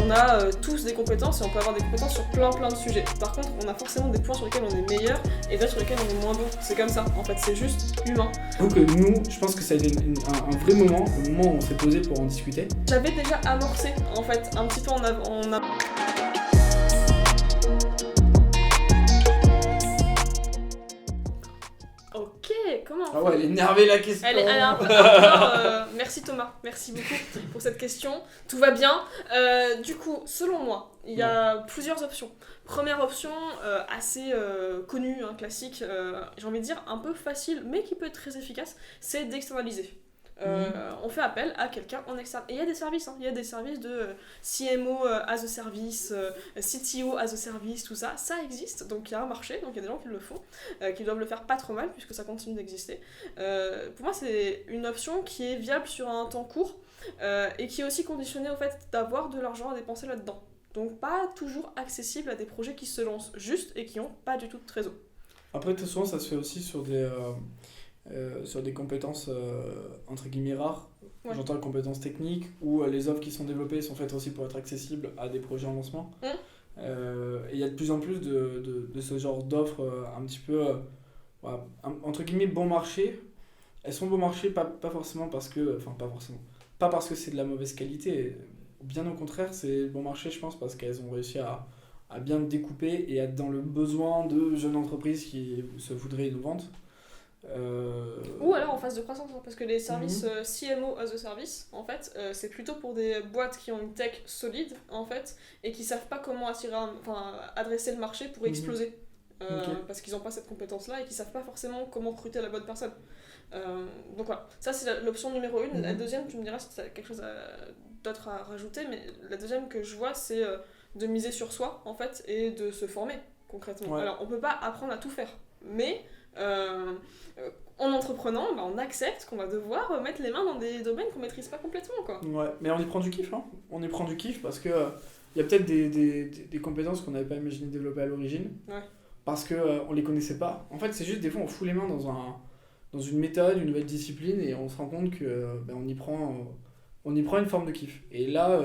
on a tous des compétences et on peut avoir des compétences sur plein de sujets. Par contre, on a forcément des points sur lesquels on est meilleur et d'autres sur lesquels on est moins bon. C'est comme ça, en fait, c'est juste humain. Donc nous, je pense que ça a été un vrai moment, le moment où on s'est posé pour en discuter. J'avais déjà amorcé, en fait, un petit peu en avant. Ok, comment Ah ouais, elle est énervée la question. Elle est un peu... merci Thomas, merci beaucoup pour cette question. Tout va bien. Du coup, selon moi, il y a plusieurs options. Première option, assez connue, classique, j'ai envie de dire un peu facile, mais qui peut être très efficace, c'est d'externaliser. On fait appel à quelqu'un en externe. Et il y a des services, il y a des services de CMO as a service, CTO as a service, tout ça, ça existe, donc il y a un marché, donc il y a des gens qui le font, qui doivent le faire pas trop mal puisque ça continue d'exister. Pour moi, c'est une option qui est viable sur un temps court et qui est aussi conditionnée au fait d'avoir de l'argent à dépenser là-dedans. Donc pas toujours accessible à des projets qui se lancent juste et qui n'ont pas du tout de trésor. Après, très souvent, ça se fait aussi sur des compétences entre guillemets rares. Ouais. J'entends les compétences techniques ou les offres qui sont développées sont faites aussi pour être accessibles à des projets en lancement. Et il y a de plus en plus de ce genre d'offres un petit peu entre guillemets bon marché. Elles sont bon marché pas forcément parce que pas parce que c'est de la mauvaise qualité, bien au contraire, c'est bon marché je pense parce qu'elles ont réussi à bien découper et être dans le besoin de jeunes entreprises qui se voudraient innovantes. Ou alors en phase de croissance, parce que les services CMO as a service, en fait, c'est plutôt pour des boîtes qui ont une tech solide, en fait, et qui savent pas comment adresser le marché pour exploser. Parce qu'ils n'ont pas cette compétence-là et qu'ils savent pas forcément comment recruter la bonne personne. Donc voilà, ça c'est l'option numéro 1. La deuxième, tu me diras si tu as quelque chose d'autre à rajouter, mais la deuxième que je vois, c'est de miser sur soi, en fait, et de se former, concrètement. Ouais. Alors, on peut pas apprendre à tout faire, mais en entreprenant, on accepte qu'on va devoir mettre les mains dans des domaines qu'on maîtrise pas complètement, quoi. Ouais, mais on y prend du kiff, hein. On y prend du kiff parce que y a peut-être des compétences qu'on n'avait pas imaginé développer à l'origine, parce que on les connaissait pas. En fait, c'est juste des fois on fout les mains dans une méthode, une nouvelle discipline, et on se rend compte que on y prend une forme de kiff. Et là,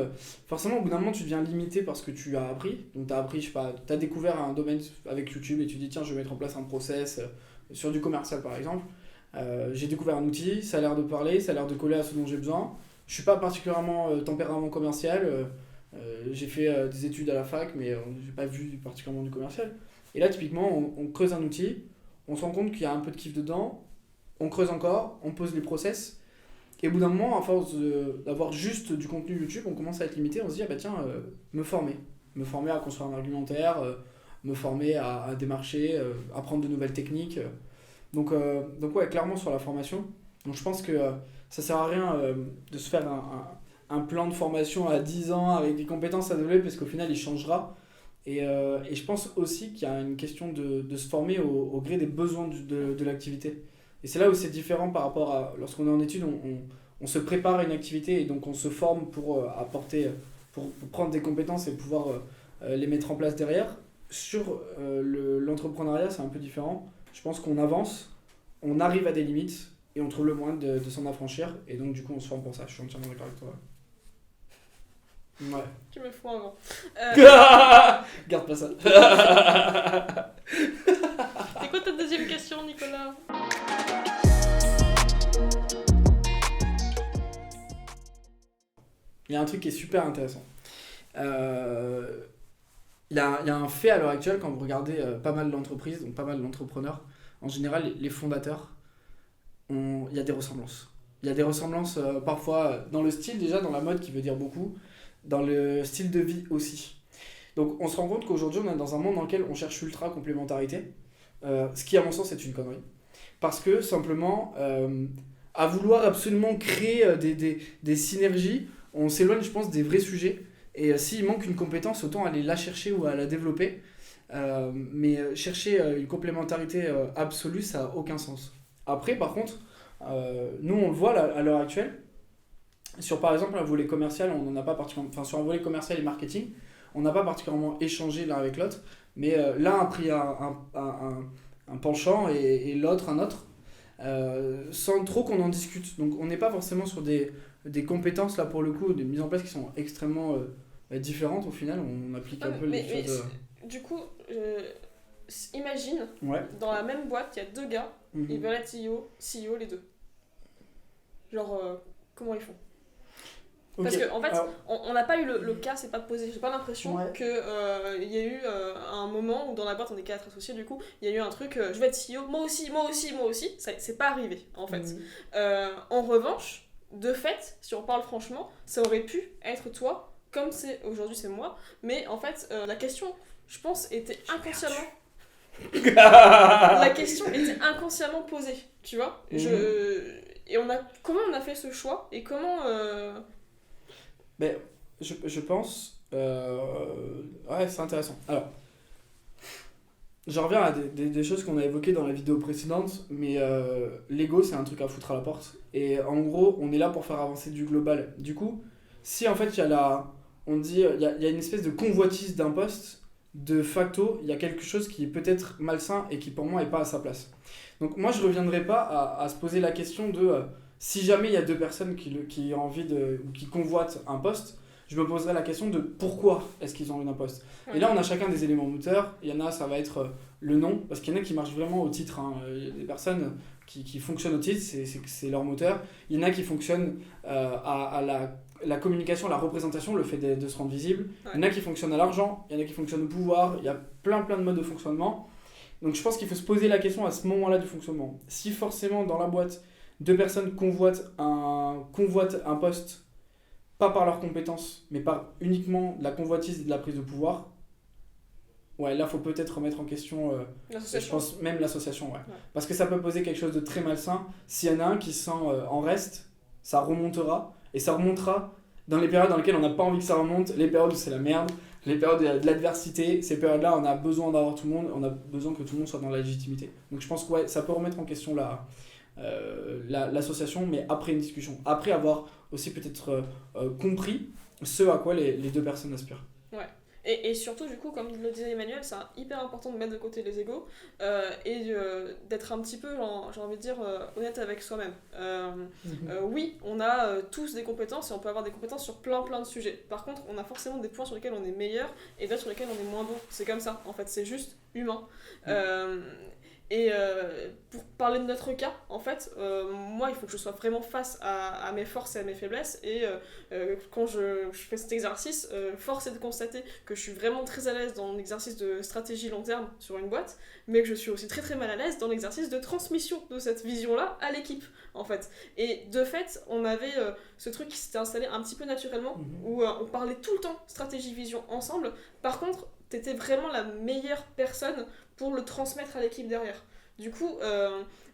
forcément, au bout d'un moment, tu deviens limité parce que tu as appris. Donc, tu as appris, je sais pas, tu as découvert un domaine avec YouTube et tu dis, tiens, je vais mettre en place un process sur du commercial, par exemple. J'ai découvert un outil, ça a l'air de parler, ça a l'air de coller à ce dont j'ai besoin. Je suis pas particulièrement tempérament commercial. J'ai fait des études à la fac, mais j'ai pas vu particulièrement du commercial. Et là, typiquement, on creuse un outil, on se rend compte qu'il y a un peu de kiff dedans, on creuse encore, on pose les process. Et au bout d'un moment, à force d'avoir juste du contenu YouTube, on commence à être limité, on se dit, me former à construire un argumentaire, me former à démarcher, apprendre de nouvelles techniques. Donc ouais, clairement sur la formation. Donc je pense que ça sert à rien de se faire un plan de formation à 10 ans avec des compétences à développer, parce qu'au final, il changera. Et je pense aussi qu'il y a une question de se former au gré des besoins de l'activité. Et c'est là où c'est différent par rapport à lorsqu'on est en études, on se prépare à une activité et donc on se forme pour prendre des compétences et pouvoir les mettre en place derrière. Sur l'entrepreneuriat, c'est un peu différent. Je pense qu'on avance, on arrive à des limites et on trouve le moyen de s'en affranchir, et donc du coup on se forme pour ça. Je suis entièrement d'accord avec toi. Ouais. Tu me fous avant. Garde pas ça. C'est quoi ta deuxième question, Nicolas ? Il y a un truc qui est super intéressant. Il y a un fait à l'heure actuelle, quand vous regardez pas mal d'entreprises, donc pas mal d'entrepreneurs, en général les fondateurs, il y a des ressemblances. Il y a des ressemblances parfois dans le style déjà, dans la mode qui veut dire beaucoup, dans le style de vie aussi. Donc on se rend compte qu'aujourd'hui on est dans un monde dans lequel on cherche ultra complémentarité, ce qui à mon sens est une connerie. Parce que simplement, à vouloir absolument créer des synergies, on s'éloigne je pense des vrais sujets. Et s'il manque une compétence, autant aller la chercher ou à la développer. Mais chercher une complémentarité absolue, ça n'a aucun sens. Après par contre, nous on le voit là, à l'heure actuelle, sur par exemple un volet commercial, on n'en a pas particulièrement, enfin sur un volet commercial et marketing, on n'a pas particulièrement échangé l'un avec l'autre, mais l'un a pris un penchant et l'autre un autre, sans trop qu'on en discute. Donc on n'est pas forcément sur des compétences là pour le coup, des mises en place qui sont extrêmement différentes au final, on applique un peu les choses. Du coup, imagine, dans la même boîte, il y a 2 gars, ils veulent être CEO les 2. Genre, comment ils font? Parce qu'en fait, on n'a pas eu le cas, c'est pas posé. J'ai pas l'impression qu'il y a eu un moment où dans la boîte, on est 4 associés, du coup, il y a eu un truc, je vais être CEO, moi aussi, c'est pas arrivé en fait. En revanche, de fait, si on parle franchement, ça aurait pu être toi, comme aujourd'hui c'est moi, mais en fait, la question, je pense, était inconsciemment. La question était inconsciemment posée, tu vois. Et comment on a fait ce choix et comment. Ben, je pense. Ouais, c'est intéressant. Alors, j'en reviens à des choses qu'on a évoquées dans la vidéo précédente, mais l'ego, c'est un truc à foutre à la porte. Et en gros, on est là pour faire avancer du global. Du coup, si en fait, il y a il y a une espèce de convoitise d'un poste, de facto, il y a quelque chose qui est peut-être malsain et qui pour moi n'est pas à sa place. Donc moi, je ne reviendrai pas à se poser la question de si jamais il y a 2 personnes qui ont envie ou qui convoitent un poste, je me poserai la question de pourquoi est-ce qu'ils ont envie d'un poste. Et là, on a chacun des éléments moteurs. Il y en a, ça va être le nom, parce qu'il y en a qui marchent vraiment au titre. Il y a des personnes qui fonctionnent au titre, c'est leur moteur. Il y en a qui fonctionnent à la communication, la représentation, le fait de se rendre visible. Il y en a qui fonctionnent à l'argent, il y en a qui fonctionnent au pouvoir. Il y a plein de modes de fonctionnement. Donc je pense qu'il faut se poser la question à ce moment-là du fonctionnement. Si forcément dans la boîte, 2 personnes convoitent un poste, pas par leurs compétences, mais par uniquement de la convoitise et de la prise de pouvoir, là, il faut peut-être remettre en question, je pense, même l'association. Parce que ça peut poser quelque chose de très malsain. S'il y en a un qui se sent en reste, ça remontera. Et ça remontera dans les périodes dans lesquelles on n'a pas envie que ça remonte, les périodes où c'est la merde, les périodes de l'adversité. Ces périodes-là, on a besoin d'avoir tout le monde, on a besoin que tout le monde soit dans la légitimité. Donc je pense que ça peut remettre en question l'association, mais après une discussion. Après avoir aussi peut-être compris ce à quoi les 2 personnes aspirent. Ouais. Et surtout, du coup, comme le disait Emmanuel, c'est hyper important de mettre de côté les égos et d'être un petit peu, j'ai envie de dire, honnête avec soi-même. Oui, on a tous des compétences et on peut avoir des compétences sur plein de sujets. Par contre, on a forcément des points sur lesquels on est meilleur et d'autres sur lesquels on est moins bon. C'est comme ça, en fait, c'est juste humain. Et pour parler de notre cas, en fait, moi, il faut que je sois vraiment face à mes forces et à mes faiblesses. Et quand je fais cet exercice, force est de constater que je suis vraiment très à l'aise dans l'exercice de stratégie long terme sur une boîte, mais que je suis aussi très mal à l'aise dans l'exercice de transmission de cette vision-là à l'équipe, en fait. Et de fait, on avait ce truc qui s'était installé un petit peu naturellement, où on parlait tout le temps stratégie-vision ensemble. Par contre, t'étais vraiment la meilleure personne pour le transmettre à l'équipe derrière. Du coup,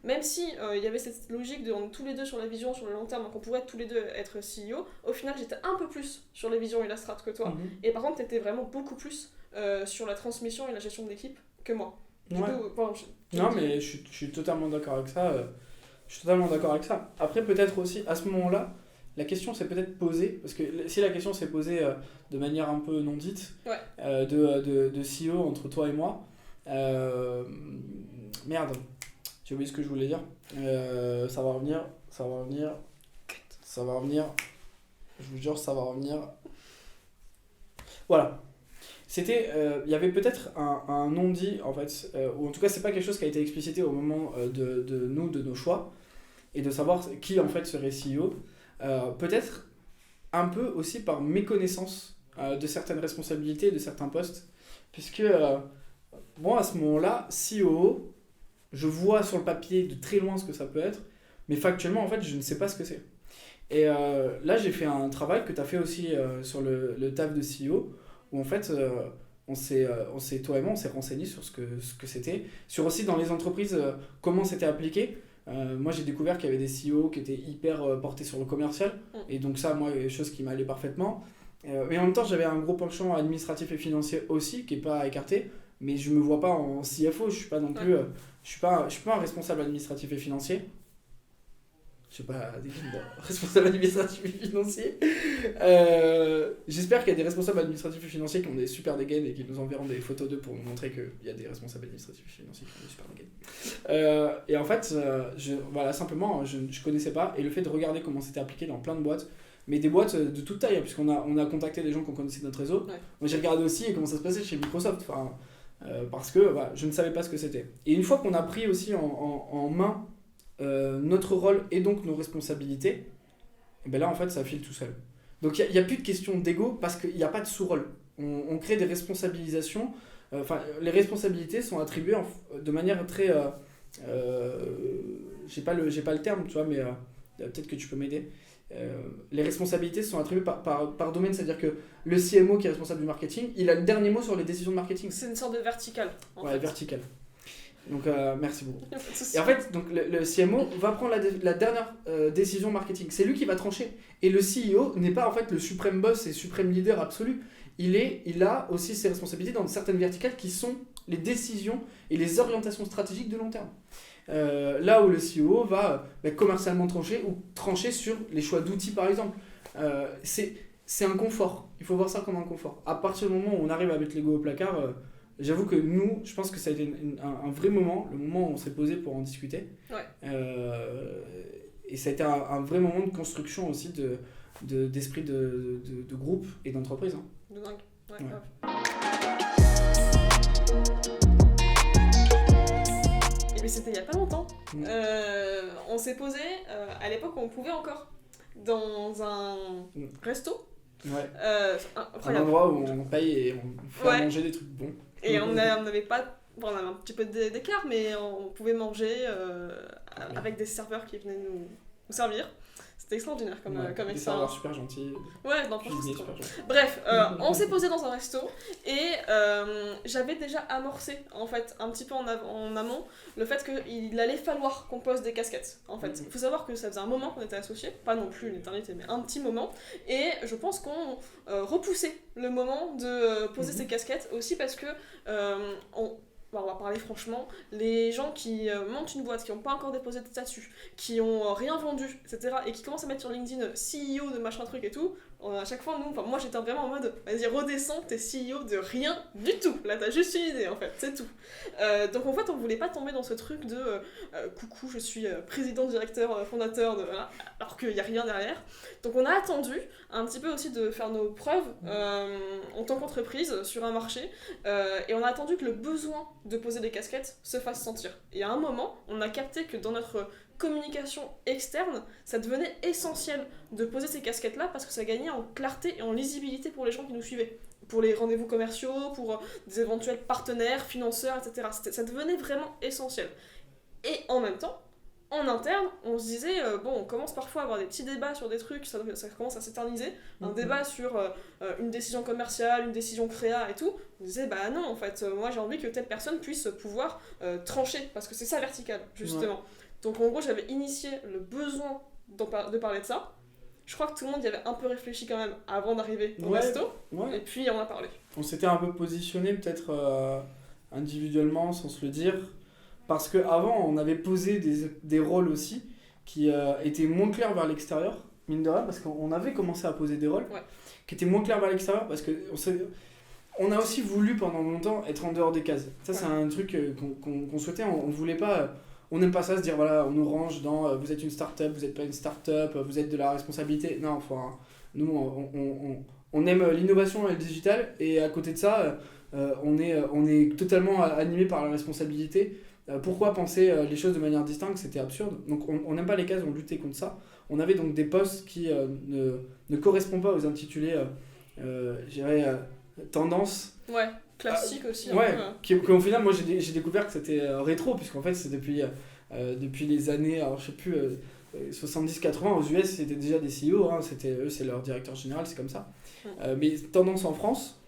même si y avait cette logique de on est tous les deux sur la vision, sur le long terme, donc on pourrait tous les deux être CEO, au final j'étais un peu plus sur la vision et la strat que toi, et par contre t'étais vraiment beaucoup plus sur la transmission et la gestion de l'équipe que moi. Du coup, mais je suis totalement d'accord avec ça. Après, peut-être aussi, à ce moment-là, la question s'est peut-être posée, parce que si la question s'est posée de manière un peu non dite, de CEO entre toi et moi, merde, j'ai oublié ce que je voulais dire. Ça va revenir. Je vous jure, ça va revenir. Voilà. C'était, y avait peut-être un non-dit, en fait, ou en tout cas, c'est pas quelque chose qui a été explicité au moment de nos choix, et de savoir qui, en fait, serait CEO. Peut-être un peu aussi par méconnaissance de certaines responsabilités, de certains postes, puisque moi, à ce moment-là, CEO, je vois sur le papier de très loin ce que ça peut être, mais factuellement, en fait, je ne sais pas ce que c'est. Et là, j'ai fait un travail que tu as fait aussi sur le taf de CEO, où en fait, toi et moi, on s'est renseigné sur ce que c'était, sur aussi dans les entreprises, comment c'était appliqué. Moi, j'ai découvert qu'il y avait des CEO qui étaient hyper portés sur le commercial, et donc ça, moi, quelque chose qui m'allait parfaitement. Mais en même temps, j'avais un gros penchant administratif et financier aussi, qui n'est pas écarté, mais je me vois pas en CFO, je suis pas non plus, je suis pas un responsable administratif et financier. Je sais pas, responsable administratif et financier. J'espère qu'il y a des responsables administratifs et financiers qui ont des super dégaines et qui nous enverront des photos d'eux pour nous montrer qu'il y a des responsables administratifs et financiers qui ont des super dégaines. Et en fait, simplement, je connaissais pas, et le fait de regarder comment c'était appliqué dans plein de boîtes mais des boîtes de toute taille, puisqu'on a contacté des gens qu'on connaissait de notre réseau. Ouais. Moi j'ai regardé aussi comment ça se passait chez Microsoft, parce que je ne savais pas ce que c'était. Et une fois qu'on a pris aussi en main notre rôle et donc nos responsabilités, et ben là en fait ça file tout seul. Donc il n'y a plus de question d'ego parce qu'il n'y a pas de sous-rôle. On crée des responsabilisations, les responsabilités sont attribuées de manière très... j'ai pas le terme, tu vois, mais peut-être que tu peux m'aider. Les responsabilités sont attribuées par domaine, c'est-à-dire que le CMO qui est responsable du marketing, il a le dernier mot sur les décisions de marketing. C'est une sorte de verticale. Verticale. Donc merci beaucoup. Et en fait, donc, le CMO va prendre la dernière décision marketing. C'est lui qui va trancher. Et le CEO n'est pas en fait le suprême boss et suprême leader absolu. Il a aussi ses responsabilités dans certaines verticales qui sont les décisions et les orientations stratégiques de long terme. Là où le CEO va commercialement trancher sur les choix d'outils par exemple. C'est un confort. Il faut voir ça comme un confort. À partir du moment où on arrive à mettre l'ego au placard, j'avoue que nous, je pense que ça a été un vrai moment, le moment où on s'est posé pour en discuter. Ouais. Et ça a été un vrai moment de construction aussi d'esprit de groupe et d'entreprise. Hein. De dingue. Ouais. Et bien c'était il n'y a pas longtemps. On s'est posé à l'époque où on pouvait encore dans un resto. Ouais. Un endroit où on paye et on fait manger des trucs bons. Et on n'avait pas... Bon, on avait un petit peu d'écart, mais on pouvait manger avec des serveurs qui venaient nous servir. C'était extraordinaire comme expérience. Des serveurs super gentils. Ouais, non, franchement, bref, on s'est posé dans un resto et j'avais déjà amorcé en fait un petit peu en amont le fait qu'il allait falloir qu'on pose des casquettes. En fait, il faut savoir que ça faisait un moment qu'on était associés, pas non plus une éternité, mais un petit moment, et je pense qu'on repoussait le moment de poser ces casquettes aussi parce que on va parler franchement, les gens qui montent une boîte, qui n'ont pas encore déposé de statut, qui n'ont rien vendu, etc., et qui commencent à mettre sur LinkedIn CEO de machin truc et tout, à chaque fois, moi j'étais vraiment en mode, vas-y redescends, t'es CEO de rien du tout, là t'as juste une idée en fait, c'est tout. Donc en fait on voulait pas tomber dans ce truc de coucou je suis président, directeur, fondateur, alors qu'il n'y a rien derrière. Donc on a attendu un petit peu aussi de faire nos preuves en tant qu'entreprise sur un marché, et on a attendu que le besoin de poser des casquettes se fasse sentir. Et à un moment, on a capté que dans notre communication externe, ça devenait essentiel de poser ces casquettes-là parce que ça gagnait en clarté et en lisibilité pour les gens qui nous suivaient. Pour les rendez-vous commerciaux, pour des éventuels partenaires, financeurs, etc. Ça devenait vraiment essentiel. Et en même temps, en interne, on se disait, on commence parfois à avoir des petits débats sur des trucs, ça commence à s'éterniser, un débat sur une décision commerciale, une décision créa et tout, on disait, non, en fait, moi j'ai envie que telle personne puisse pouvoir trancher, parce que c'est ça vertical, justement. Ouais. Donc en gros, j'avais initié le besoin de parler de ça. Je crois que tout le monde y avait un peu réfléchi quand même avant d'arriver au resto, et puis on a parlé. On s'était un peu positionné peut-être individuellement, sans se le dire, parce qu'avant, on avait posé des rôles aussi qui étaient moins clairs vers l'extérieur, mine de rien, parce qu'on avait commencé à poser des rôles qui étaient moins clairs vers l'extérieur, parce qu'on a aussi voulu pendant longtemps être en dehors des cases. Ça, c'est un truc qu'on souhaitait, on voulait pas... On n'aime pas ça, se dire, voilà, on nous range dans vous êtes une start-up, vous n'êtes pas une start-up, vous êtes de la responsabilité. Non, enfin, nous, on aime l'innovation et le digital, et à côté de ça, on est totalement animé par la responsabilité. Pourquoi penser les choses de manière distincte, c'était absurde. Donc on n'aime pas les cases, on luttait contre ça. On avait donc des postes qui ne correspondent pas aux intitulés, je dirais, tendance. Ouais, classique aussi. Ouais, qu'au final, moi j'ai découvert que c'était rétro, puisqu'en fait c'est depuis les années, alors je sais plus, 70-80 aux US, c'était déjà des CEO, hein, eux c'est leur directeur général, c'est comme ça. Mais tendance en France,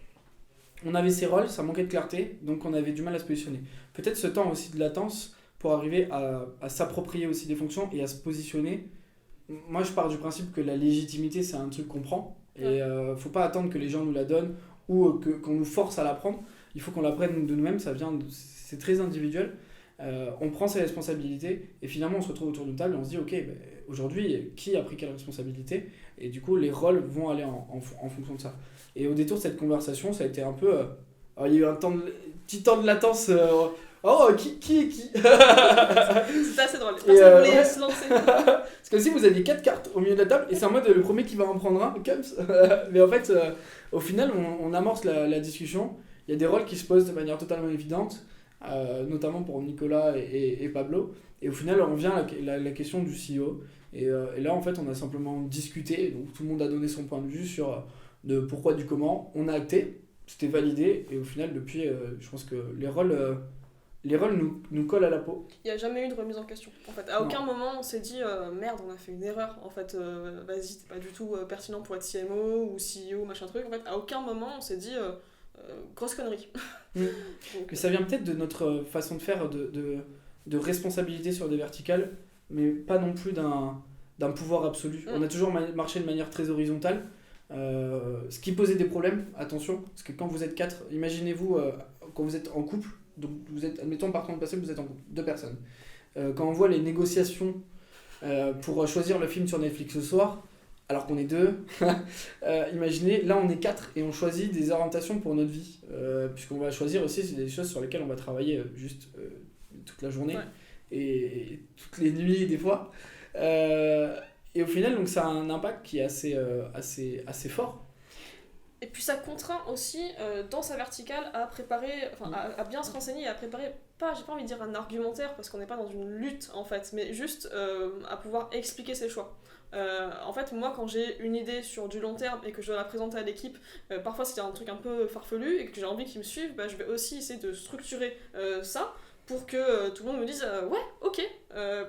on avait ces rôles, ça manquait de clarté, donc on avait du mal à se positionner. Peut-être ce temps aussi de latence pour arriver à s'approprier aussi des fonctions et à se positionner. Moi, je pars du principe que la légitimité, c'est un truc qu'on prend. Et faut pas attendre que les gens nous la donnent ou qu'on nous force à la prendre. Il faut qu'on la prenne de nous-mêmes, c'est très individuel. On prend ses responsabilités et finalement, on se retrouve autour d'une table et on se dit, ok, aujourd'hui, qui a pris quelle responsabilité ? Et du coup, les rôles vont aller en fonction de ça. Et au détour de cette conversation, ça a été un peu... il y a eu un petit temps de latence Oh, qui est qui? C'était assez drôle. Personne voulait se lancer. Parce que si vous aviez 4 cartes au milieu de la table, et c'est en mode le premier qui va en prendre un, comme ça. Mais en fait, au final, on amorce la discussion. Il y a des rôles qui se posent de manière totalement évidente, notamment pour Nicolas et Pablo. Et au final, on vient à la question du CEO. Et là, en fait, on a simplement discuté. Donc, tout le monde a donné son point de vue sur de pourquoi, du comment. On a acté, c'était validé. Et au final, depuis, je pense que les rôles nous collent à la peau. Il n'y a jamais eu de remise en question. En fait, à aucun moment on s'est dit merde, on a fait une erreur. En fait, vas-y, t'es pas du tout pertinent pour être CMO ou CEO, machin truc. En fait, à aucun moment on s'est dit grosse connerie. Donc, mais ça vient peut-être de notre façon de faire, de responsabilité sur des verticales, mais pas non plus d'un pouvoir absolu. On a toujours marché de manière très horizontale. Ce qui posait des problèmes, attention, parce que quand vous êtes 4, imaginez-vous quand vous êtes en couple. Donc vous êtes, admettons par temps passé, vous êtes en couple, 2 personnes. Quand on voit les négociations pour choisir le film sur Netflix ce soir, alors qu'on est 2, imaginez, là on est 4 et on choisit des orientations pour notre vie. Puisqu'on va choisir aussi des choses sur lesquelles on va travailler juste toute la journée et toutes les nuits des fois. Et au final, donc, ça a un impact qui est assez fort. Et puis ça contraint aussi dans sa verticale à préparer, à bien se renseigner et à préparer, j'ai pas envie de dire un argumentaire parce qu'on n'est pas dans une lutte en fait, mais juste à pouvoir expliquer ses choix. En fait, moi quand j'ai une idée sur du long terme et que je dois la présenter à l'équipe, parfois c'est un truc un peu farfelu et que j'ai envie qu'ils me suivent, je vais aussi essayer de structurer ça pour que tout le monde me dise ouais, ok,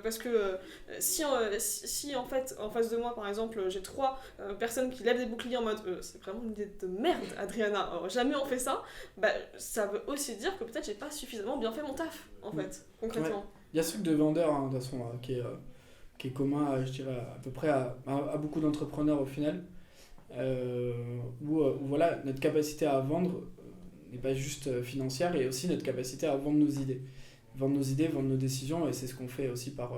parce que si en fait en face de moi par exemple j'ai 3 personnes qui lèvent des boucliers en mode c'est vraiment une idée de merde Adriana, jamais on fait ça, ça veut aussi dire que peut-être j'ai pas suffisamment bien fait mon taf en fait, concrètement. Ouais. Il y a ce truc de vendeur de toute façon qui est commun je dirais à peu près à beaucoup d'entrepreneurs au final, où voilà, notre capacité à vendre n'est pas juste financière, et aussi notre capacité à vendre nos idées, vendre nos décisions, et c'est ce qu'on fait aussi par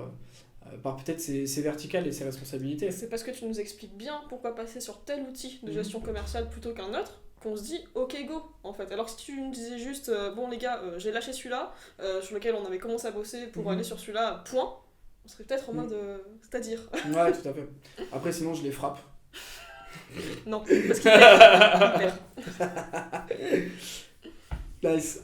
peut-être ces verticales et ces responsabilités. C'est parce que tu nous expliques bien pourquoi passer sur tel outil de gestion commerciale plutôt qu'un autre qu'on se dit ok go en fait. Alors si tu nous disais juste bon les gars j'ai lâché celui-là sur lequel on avait commencé à bosser pour aller sur celui-là, point, on serait peut-être en mode c'est-à-dire. Ouais, tout à fait. Après sinon je les frappe. Non, parce qu'il perd. Nice.